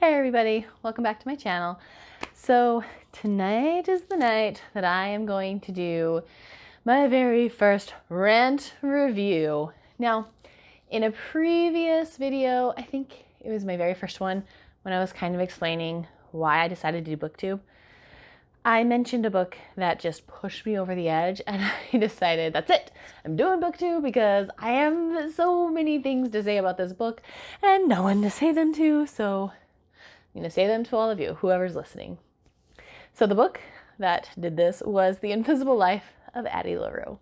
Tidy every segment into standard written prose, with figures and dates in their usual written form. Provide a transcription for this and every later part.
Hey everybody, welcome back to my channel. So tonight is the night that I am going to do my very first rant review. Now, in a previous video, I think it was my very first one, when I was kind of explaining why I decided to do booktube, I mentioned a book that just pushed me over the edge, and I decided that's it. I'm doing booktube because I have so many things to say about this book and no one to say them to, so I'm going to say them to all of you, whoever's listening. So the book that did this was The Invisible Life of Addie Larue.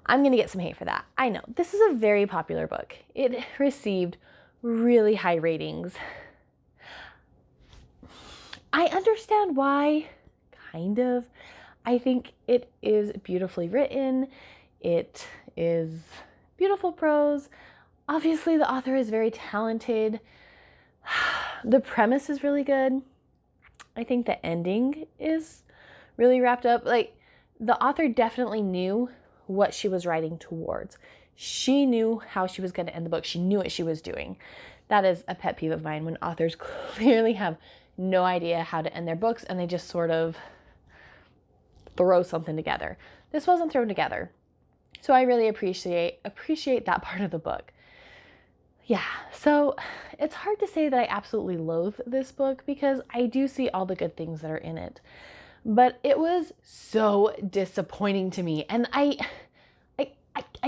I'm going to get some hate for that. I know. This is a very popular book. It received really high ratings. I understand why, kind of. I think it is beautifully written. It is beautiful prose. Obviously, the author is very talented. The premise is really good. I think the ending is really wrapped up. Like, the author definitely knew what she was writing towards. She knew how she was going to end the book. She knew what she was doing. That is a pet peeve of mine, when authors clearly have no idea how to end their books and they just sort of throw something together. This wasn't thrown together. So I really appreciate that part of the book. Yeah, so it's hard to say that I absolutely loathe this book because I do see all the good things that are in it. But it was so disappointing to me. And I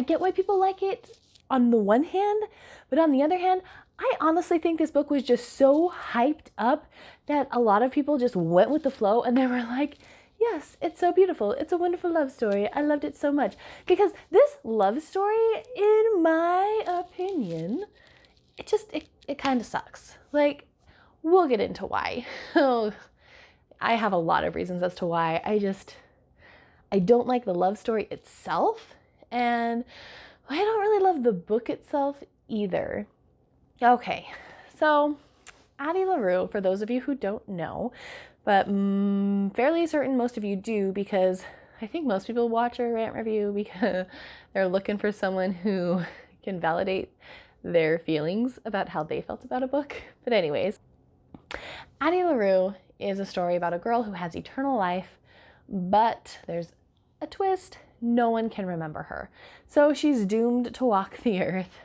get why people like it on the one hand, but on the other hand, I honestly think this book was just so hyped up that a lot of people just went with the flow and they were like, yes, it's so beautiful. It's a wonderful love story. I loved it so much. Because this love story, in my opinion, it kind of sucks. Like, we'll get into why. Oh, I have a lot of reasons as to why. I don't like the love story itself, and I don't really love the book itself either. Okay, so Addie Larue, for those of you who don't know, but fairly certain most of you do, because I think most people watch a rant review because they're looking for someone who can validate their feelings about how they felt about a book. But anyways, Addie Larue is a story about a girl who has eternal life, but there's a twist. No one can remember her. So she's doomed to walk the earth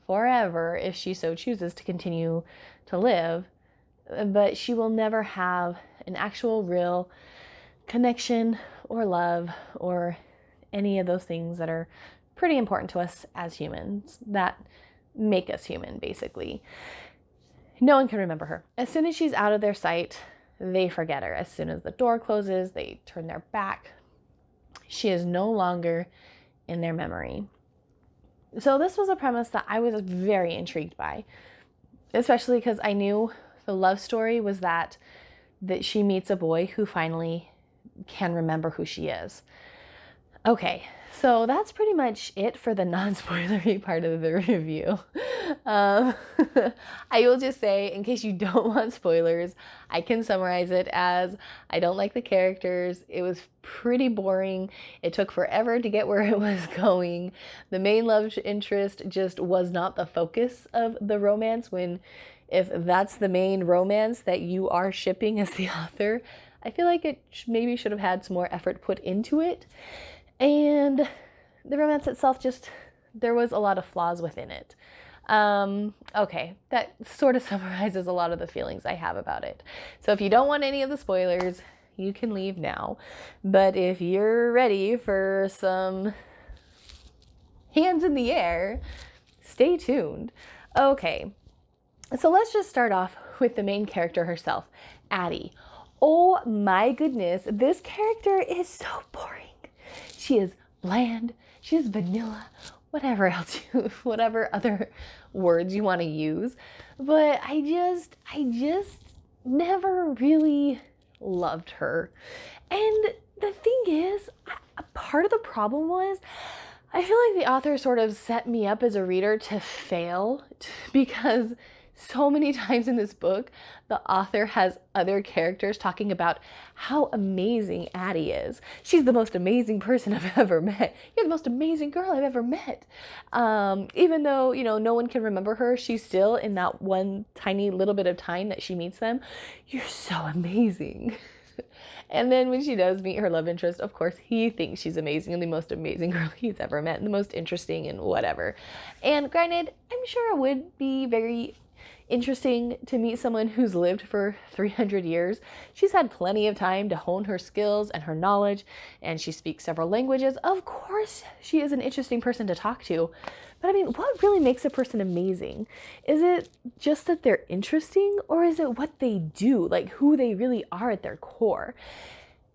forever if she so chooses to continue to live, but she will never have an actual real connection or love or any of those things that are pretty important to us as humans, that make us human, basically. No one can remember her. As soon as she's out of their sight, they forget her. As soon as the door closes, they turn their back. She is no longer in their memory. So this was a premise that I was very intrigued by, especially because I knew the love story was that she meets a boy who finally can remember who she is. Okay, so that's pretty much it for the non-spoilery part of the review. I will just say, in case you don't want spoilers, I can summarize it as I don't like the characters. It was pretty boring. It took forever to get where it was going. The main love interest just was not the focus of the romance, when if that's the main romance that you are shipping as the author, I feel like it maybe should have had some more effort put into it. And the romance itself, there was a lot of flaws within it. Okay, that sort of summarizes a lot of the feelings I have about it. So if you don't want any of the spoilers, you can leave now. But if you're ready for some hands in the air, stay tuned. Okay, so let's just start off with the main character herself, Addie. Oh my goodness, this character is so boring. She is bland, she is vanilla, whatever other words you want to use. But I just never really loved her. And the thing is, a part of the problem was, I feel like the author sort of set me up as a reader to fail because so many times in this book, the author has other characters talking about how amazing Addie is. She's the most amazing person I've ever met. You're the most amazing girl I've ever met. Even though, no one can remember her, she's still in that one tiny little bit of time that she meets them. You're so amazing. And then when she does meet her love interest, of course, he thinks she's amazing and the most amazing girl he's ever met and the most interesting and whatever. And granted, I'm sure it would be very interesting to meet someone who's lived for 300 years. She's had plenty of time to hone her skills and her knowledge, and she speaks several languages. Of course, she is an interesting person to talk to. But I mean, what really makes a person amazing? Is it just that they're interesting, or is it what they do, like who they really are at their core?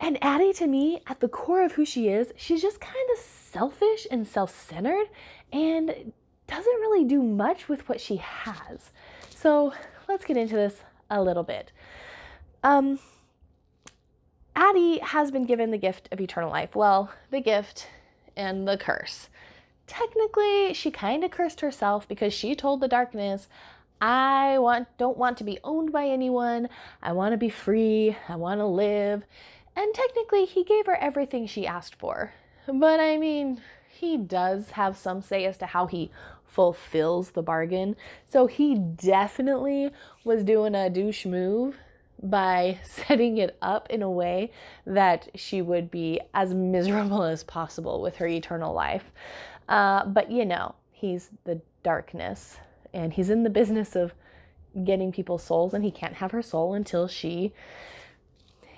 And Addie, to me, at the core of who she is, she's just kind of selfish and self-centered and doesn't really do much with what she has. So let's get into this a little bit. Addie has been given the gift of eternal life. Well, the gift and the curse. Technically, she kind of cursed herself because she told the darkness, don't want to be owned by anyone. I want to be free. I want to live. And technically, he gave her everything she asked for. But I mean, he does have some say as to how he fulfills the bargain. So he definitely was doing a douche move by setting it up in a way that she would be as miserable as possible with her eternal life. But he's the darkness, and he's in the business of getting people's souls, and he can't have her soul until she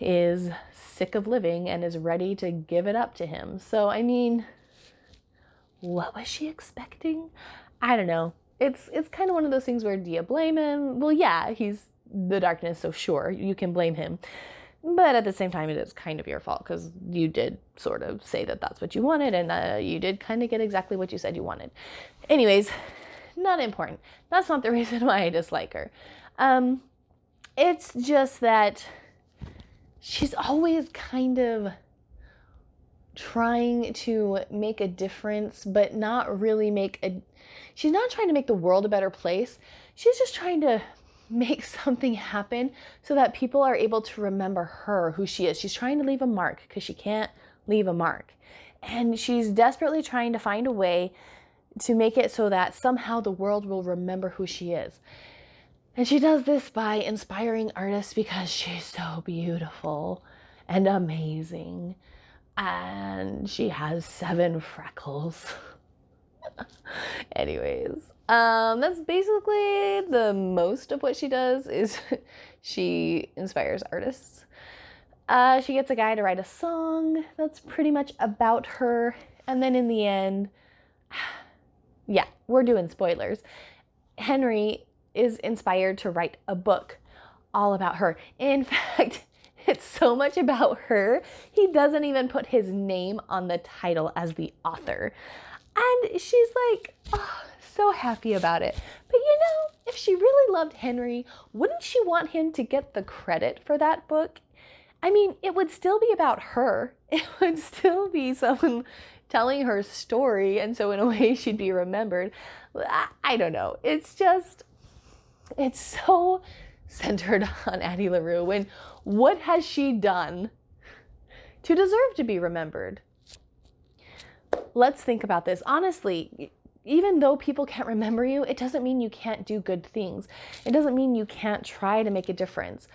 is sick of living and is ready to give it up to him. So, I mean, what was she expecting? I don't know. It's kind of one of those things where, do you blame him? Well, yeah, he's the darkness, so sure, you can blame him. But at the same time, it is kind of your fault because you did sort of say that that's what you wanted, and you did kind of get exactly what you said you wanted. Anyways, not important. That's not the reason why I dislike her. It's just that she's always kind of trying to make a difference, but not really she's not trying to make the world a better place. She's just trying to make something happen so that people are able to remember her, who she is. She's trying to leave a mark because she can't leave a mark. And she's desperately trying to find a way to make it so that somehow the world will remember who she is. And she does this by inspiring artists because she's so beautiful and amazing. And she has 7 freckles. Anyways, that's basically the most of what she does is she inspires artists. She gets a guy to write a song. That's pretty much about her. And then in the end, yeah, we're doing spoilers. Henry is inspired to write a book all about her. In fact, it's so much about her, he doesn't even put his name on the title as the author. And she's like, oh, so happy about it. But if she really loved Henry, wouldn't she want him to get the credit for that book? I mean, it would still be about her. It would still be someone telling her story, and so in a way she'd be remembered. I don't know. It's so centered on Addie Larue when what has she done to deserve to be remembered? Let's think about this. Honestly, even though people can't remember you, it doesn't mean you can't do good things. It doesn't mean you can't try to make a difference.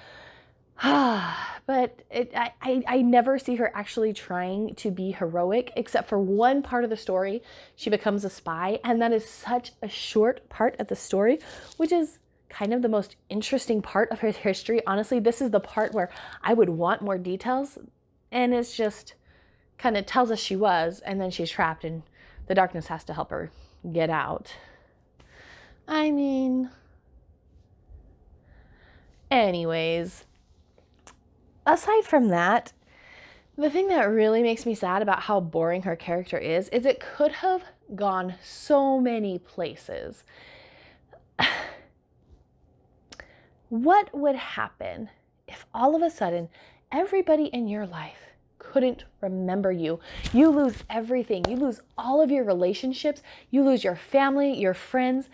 But I never see her actually trying to be heroic, except for one part of the story. She becomes a spy, and that is such a short part of the story, which is kind of the most interesting part of her history. Honestly, this is the part where I would want more details, and it's just kind of tells us she was, and then she's trapped, and the darkness has to help her get out. I mean, anyways, aside from that, the thing that really makes me sad about how boring her character is it could have gone so many places. What would happen if all of a sudden everybody in your life couldn't remember you? You lose everything. You lose all of your relationships. You lose your family, your friends,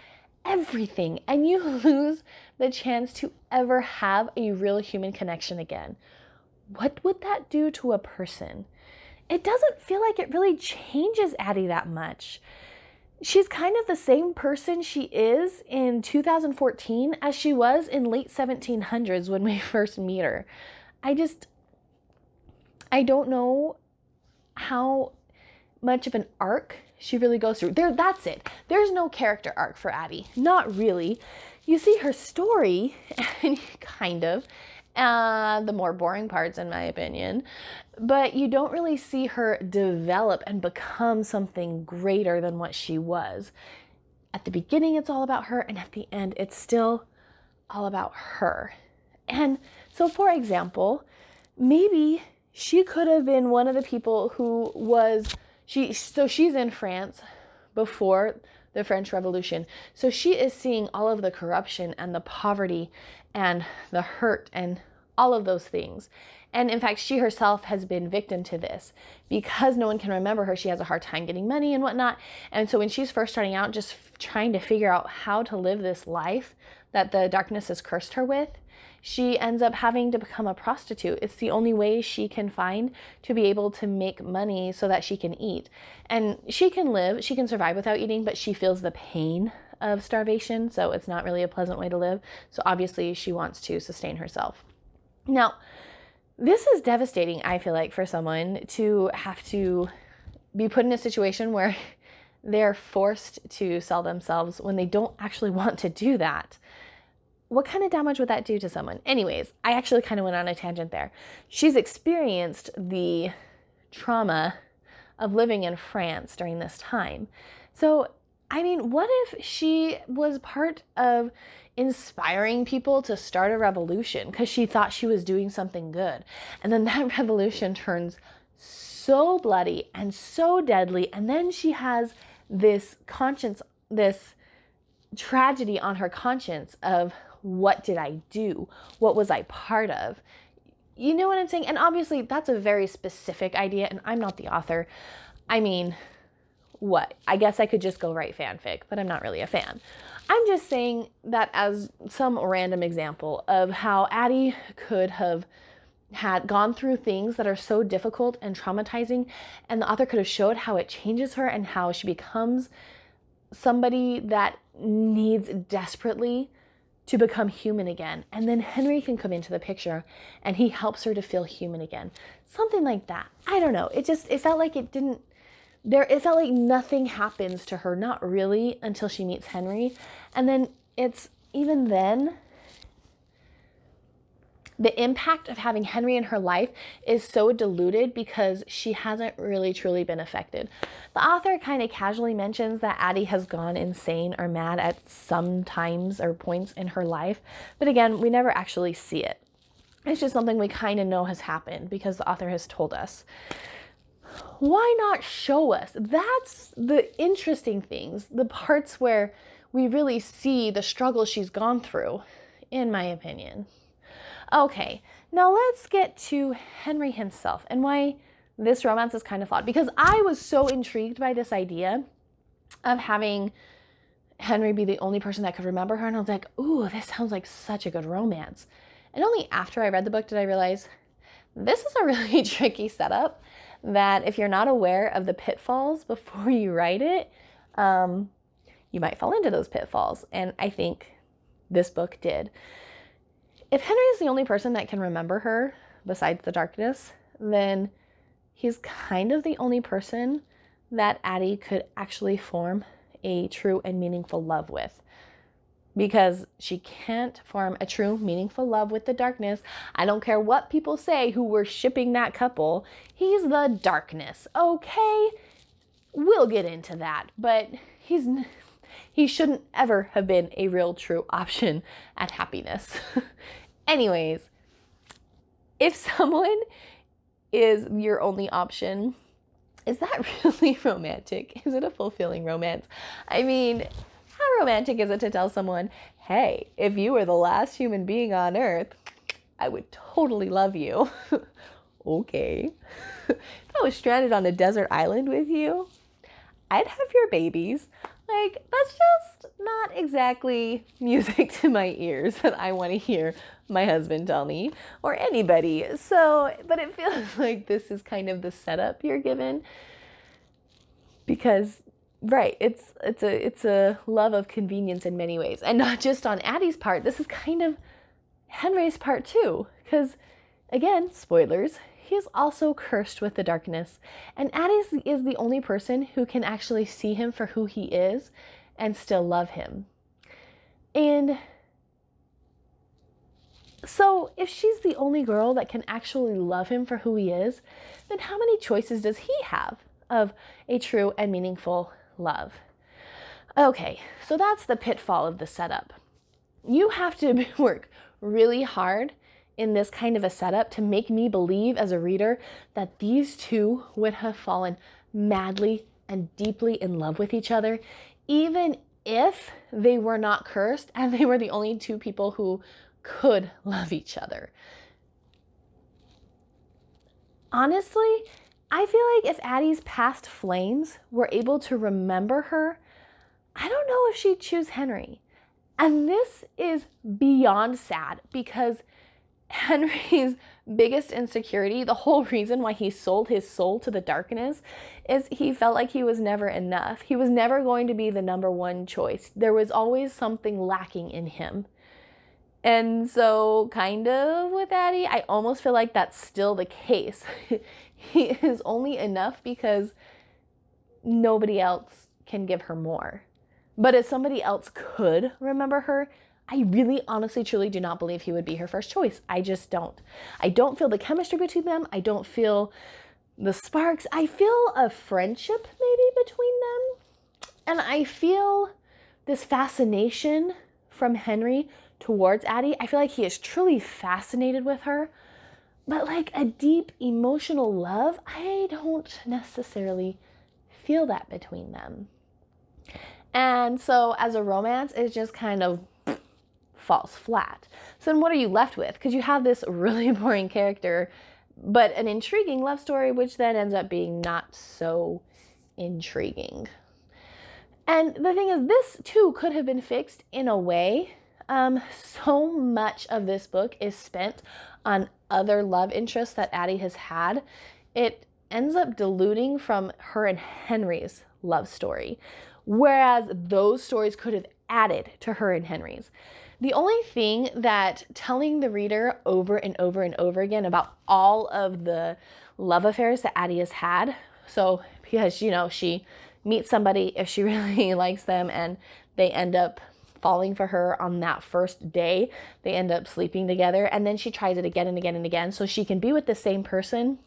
everything, and you lose the chance to ever have a real human connection again. What would that do to a person? It doesn't feel like it really changes Addie that much. She's kind of the same person she is in 2014 as she was in late 1700s when we first meet her. I don't know how much of an arc she really goes through. That's it. There's no character arc for Addie. Not really. You see her story, and kind of, the more boring parts in my opinion, but you don't really see her develop and become something greater than what she was. At the beginning, it's all about her, and at the end, it's still all about her. And so, for example, maybe she could have been one of the people who was, she's in France before the French Revolution. So she is seeing all of the corruption and the poverty and the hurt and all of those things. And in fact, she herself has been victim to this. Because no one can remember her, she has a hard time getting money and whatnot. And so when she's first starting out, just trying to figure out how to live this life that the darkness has cursed her with, she ends up having to become a prostitute. It's the only way she can find to be able to make money so that she can eat. And she can survive without eating, but she feels the pain of starvation, so it's not really a pleasant way to live. So obviously she wants to sustain herself. Now, this is devastating, I feel like, for someone to have to be put in a situation where they're forced to sell themselves when they don't actually want to do that. What kind of damage would that do to someone? Anyways, I actually kind of went on a tangent there. She's experienced the trauma of living in France during this time. So, I mean, what if she was part of inspiring people to start a revolution because she thought she was doing something good? And then that revolution turns so bloody and so deadly. And then she has this tragedy on her conscience of, what did I do? What was I part of? You know what I'm saying? And obviously that's a very specific idea, and I'm not the author. I mean, what? I guess I could just go write fanfic, but I'm not really a fan. I'm just saying that as some random example of how Addie could have had gone through things that are so difficult and traumatizing, and the author could have showed how it changes her and how she becomes somebody that needs desperately to become human again. And then Henry can come into the picture and he helps her to feel human again. Something like that. I don't know. It felt like it felt like nothing happens to her, not really, until she meets Henry. And then even then, the impact of having Henry in her life is so diluted because she hasn't really truly been affected. The author kind of casually mentions that Addie has gone insane or mad at some times or points in her life, but again, we never actually see it. It's just something we kind of know has happened because the author has told us. Why not show us? That's the interesting things, the parts where we really see the struggle she's gone through, in my opinion. Okay, now let's get to Henry himself and why this romance is kind of flawed. Because I was so intrigued by this idea of having Henry be the only person that could remember her. And I was like, ooh, this sounds like such a good romance. And only after I read the book did I realize this is a really tricky setup that if you're not aware of the pitfalls before you write it, you might fall into those pitfalls. And I think this book did. If Henry is the only person that can remember her besides the darkness, then he's kind of the only person that Addie could actually form a true and meaningful love with. Because she can't form a true, meaningful love with the darkness. I don't care what people say who were shipping that couple. He's the darkness, okay? We'll get into that, but he shouldn't ever have been a real, true option at happiness. Anyways, if someone is your only option, is that really romantic? Is it a fulfilling romance? I mean, how romantic is it to tell someone, hey, if you were the last human being on Earth, I would totally love you. Okay. If I was stranded on a desert island with you, I'd have your babies. Like, that's just not exactly music to my ears that I want to hear my husband tell me, or anybody. So, but it feels like this is kind of the setup you're given, because right, it's a love of convenience in many ways, and not just on Addie's part. This is kind of Henry's part too, because again, spoilers, he is also cursed with the darkness, and Addie is the only person who can actually see him for who he is and still love him. And so if she's the only girl that can actually love him for who he is, then how many choices does he have of a true and meaningful love? Okay, so that's the pitfall of the setup. You have to work really hard in this kind of a setup to make me believe as a reader that these two would have fallen madly and deeply in love with each other, even if they were not cursed and they were the only two people who could love each other. Honestly, I feel like if Addie's past flames were able to remember her, I don't know if she'd choose Henry. And this is beyond sad, because Henry's biggest insecurity, the whole reason why he sold his soul to the darkness, is he felt like he was never enough. He was never going to be the number one choice. There was always something lacking in him. And so kind of with Addie, I almost feel like that's still the case. He is only enough because nobody else can give her more. But if somebody else could remember her, I really, honestly, truly do not believe he would be her first choice. I just don't. I don't feel the chemistry between them. I don't feel the sparks. I feel a friendship maybe between them. And I feel this fascination from Henry towards Addie. I feel like he is truly fascinated with her. But like a deep emotional love, I don't necessarily feel that between them. And so as a romance, it just kind of falls flat. So then what are you left with? Because you have this really boring character, but an intriguing love story, which then ends up being not so intriguing. And the thing is, this too could have been fixed in a way. So much of this book is spent on other love interests that Addie has had. It ends up diluting from her and Henry's love story, whereas those stories could have added to her and Henry's. The only thing that telling the reader over and over and over again about all of the love affairs that Addie has had, so because, you know, she meets somebody if she really likes them and they end up falling for her on that first day, they end up sleeping together, and then she tries it again and again and again, so she can be with the same person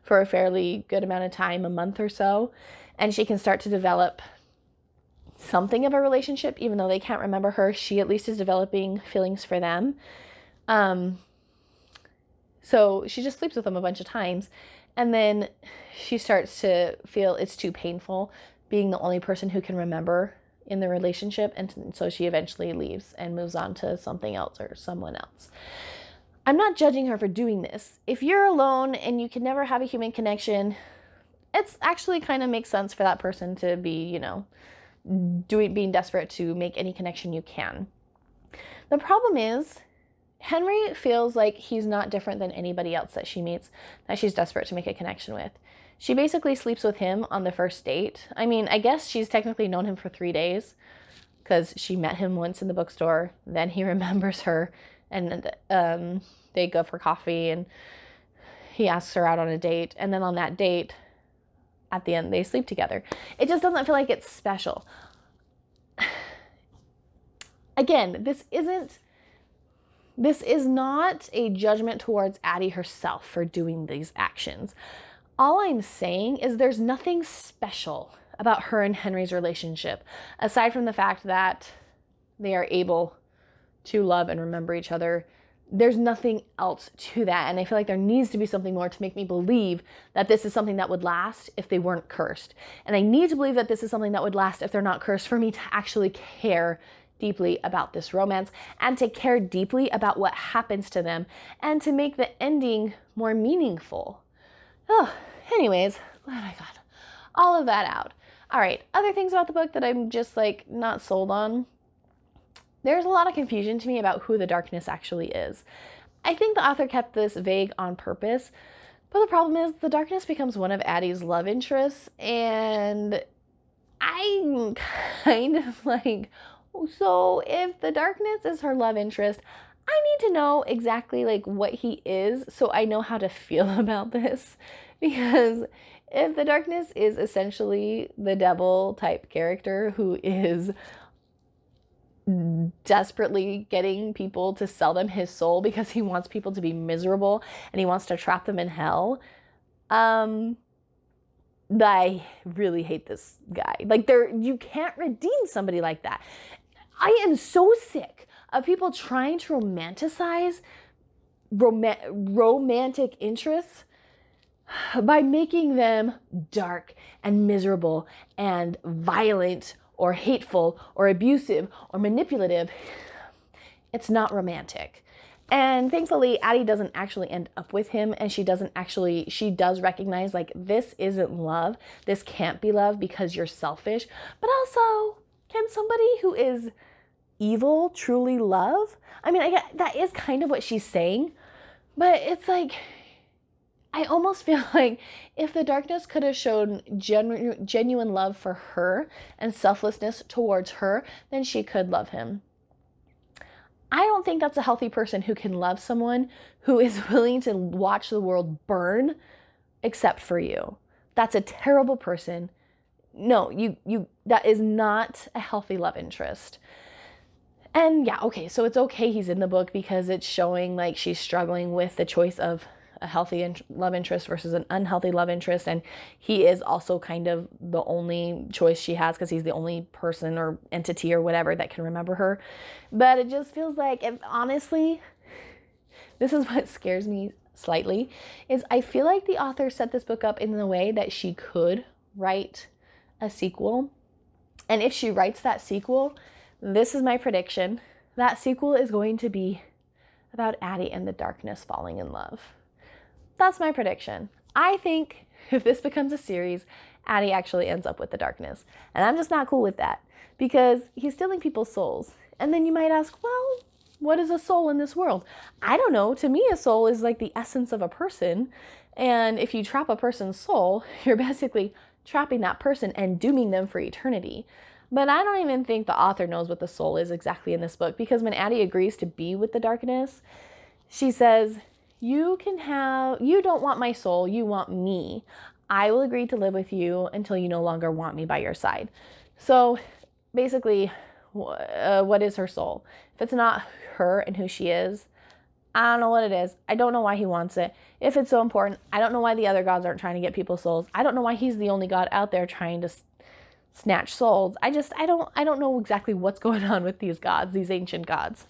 for a fairly good amount of time, a month or so, and she can start to develop something of a relationship. Even though they can't remember her, she at least is developing feelings for them. So she just sleeps with them a bunch of times, and then she starts to feel it's too painful being the only person who can remember in the relationship, and so she eventually leaves and moves on to something else or someone else. I'm not judging her for doing this. If you're alone and you can never have a human connection, it's actually kind of makes sense for that person to be, you know, being desperate to make any connection you can. The problem is, Henry feels like he's not different than anybody else that she meets, that she's desperate to make a connection with. She basically sleeps with him on the first date. I mean, I guess she's technically known him for 3 days because she met him once in the bookstore. Then he remembers her, and they go for coffee, and he asks her out on a date. And then on that date, at the end, they sleep together. It just doesn't feel like it's special. Again, this is not a judgment towards Addie herself for doing these actions. All I'm saying is there's nothing special about her and Henry's relationship, aside from the fact that they are able to love and remember each other. There's nothing else to that, and I feel like there needs to be something more to make me believe that this is something that would last if they weren't cursed. And I need to believe that this is something that would last if they're not cursed for me to actually care deeply about this romance, and to care deeply about what happens to them, and to make the ending more meaningful. Oh, anyways, glad I got all of that out. All right, other things about the book that I'm just like not sold on. There's a lot of confusion to me about who the darkness actually is. I think the author kept this vague on purpose, but the problem is the darkness becomes one of Addie's love interests, and I'm kind of like, so if the darkness is her love interest, I need to know exactly like what he is so I know how to feel about this. Because if the darkness is essentially the devil type character who is desperately getting people to sell them his soul because he wants people to be miserable and he wants to trap them in hell, I really hate this guy. Like, you can't redeem somebody like that. I am so sick of people trying to romanticize romantic interests by making them dark and miserable and violent or hateful or abusive or manipulative. It's not romantic. And thankfully, Addie doesn't actually end up with him, and she does recognize, like, this isn't love. This can't be love because you're selfish. But also, can somebody who is evil truly love? I mean, that is kind of what she's saying, but it's like, I almost feel like if the darkness could have shown genuine love for her and selflessness towards her, then she could love him. I don't think that's a healthy person who can love someone who is willing to watch the world burn except for you. That's a terrible person. No, that is not a healthy love interest. And yeah, okay, so it's okay he's in the book because it's showing like she's struggling with the choice of a healthy love interest versus an unhealthy love interest, and he is also kind of the only choice she has because he's the only person or entity or whatever that can remember her. But it just feels like, if honestly, this is what scares me slightly, is I feel like the author set this book up in the way that she could write a sequel. And if she writes that sequel, this is my prediction, that sequel is going to be about Addie and the darkness falling in love. That's my prediction. I think if this becomes a series, Addie actually ends up with the darkness. And I'm just not cool with that because he's stealing people's souls. And then you might ask, well, what is a soul in this world? I don't know. To me, a soul is like the essence of a person. And if you trap a person's soul, you're basically trapping that person and dooming them for eternity. But I don't even think the author knows what the soul is exactly in this book, because when Addie agrees to be with the darkness, she says, you don't want my soul, you want me. I will agree to live with you until you no longer want me by your side. So basically, what is her soul? If it's not her and who she is, I don't know what it is. I don't know why he wants it. If it's so important, I don't know why the other gods aren't trying to get people's souls. I don't know why he's the only god out there trying to snatch souls. I don't know exactly what's going on with these gods, these ancient gods.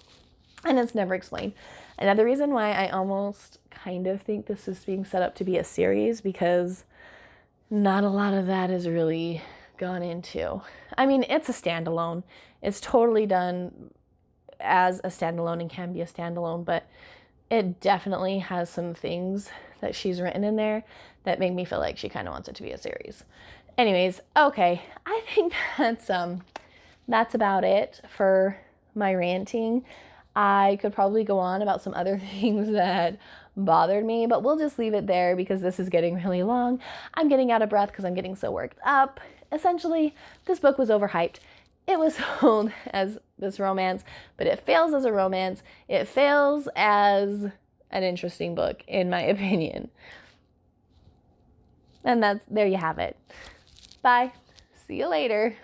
And it's never explained. Another reason why I almost kind of think this is being set up to be a series, because not a lot of that is really gone into. I mean, it's a standalone. It's totally done as a standalone and can be a standalone, but it definitely has some things that she's written in there that make me feel like she kind of wants it to be a series. Anyways, okay, I think that's about it for my ranting. I could probably go on about some other things that bothered me, but we'll just leave it there because this is getting really long. I'm getting out of breath because I'm getting so worked up. Essentially, this book was overhyped. It was sold as this romance, but it fails as a romance. It fails as an interesting book, in my opinion. And there you have it. Bye. See you later.